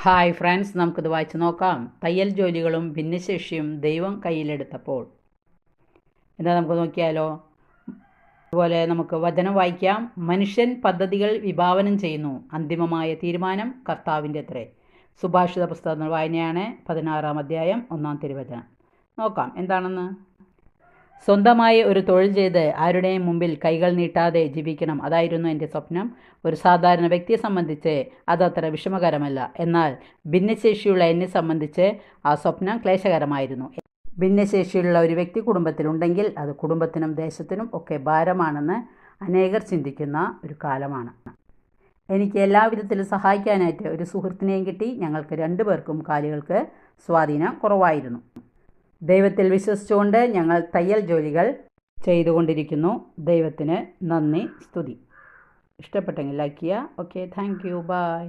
Hi friends, നമുക്കിത് വായിച്ചു നോക്കാം. തയ്യൽ ജോലികളും ഭിന്നശേഷിയും ദൈവം കയ്യിലെടുത്തപ്പോൾ. എന്താ നമുക്ക് നോക്കിയാലോ. അതുപോലെ നമുക്ക് വചനം വായിക്കാം. മനുഷ്യൻ പദ്ധതികൾ വിഭാവനം ചെയ്യുന്നു, അന്തിമമായ തീരുമാനം കർത്താവിൻ്റെ അത്രേ. സുഭാഷിത പുസ്തകം വായനയാണ്. 16-ാം അധ്യായം 1-ാം തിരുവചനം. നോക്കാം എന്താണെന്ന്. സ്വന്തമായി ഒരു തൊഴിൽ ചെയ്ത് ആരുടെയും മുമ്പിൽ കൈകൾ നീട്ടാതെ ജീവിക്കണം, അതായിരുന്നു എൻ്റെ സ്വപ്നം. ഒരു സാധാരണ വ്യക്തിയെ സംബന്ധിച്ച് അതത്ര വിഷമകരമല്ല. എന്നാൽ ഭിന്നശേഷിയുള്ള എന്നെ സംബന്ധിച്ച് ആ സ്വപ്നം ക്ലേശകരമായിരുന്നു. ഭിന്നശേഷിയുള്ള ഒരു വ്യക്തി കുടുംബത്തിലുണ്ടെങ്കിൽ അത് കുടുംബത്തിനും ദേശത്തിനും ഒക്കെ ഭാരമാണെന്ന് അനേകർ ചിന്തിക്കുന്ന ഒരു കാലമാണ്. എനിക്ക് എല്ലാവിധത്തിലും സഹായിക്കാനായിട്ട് ഒരു സുഹൃത്തിനെയും കിട്ടി. ഞങ്ങൾക്ക് 2 പേർക്കും കാലുകൾക്ക് സ്വാധീനം കുറവായിരുന്നു. ദൈവത്തിൽ വിശ്വസിച്ചുകൊണ്ട് ഞങ്ങൾ തയ്യൽ ജോലികൾ ചെയ്തുകൊണ്ടിരിക്കുന്നു. ദൈവത്തിന് നന്ദി, സ്തുതി. ഇഷ്ടപ്പെട്ടെങ്കിൽ ലൈക്ക് ചെയ്യുക. Okay, thank you, by.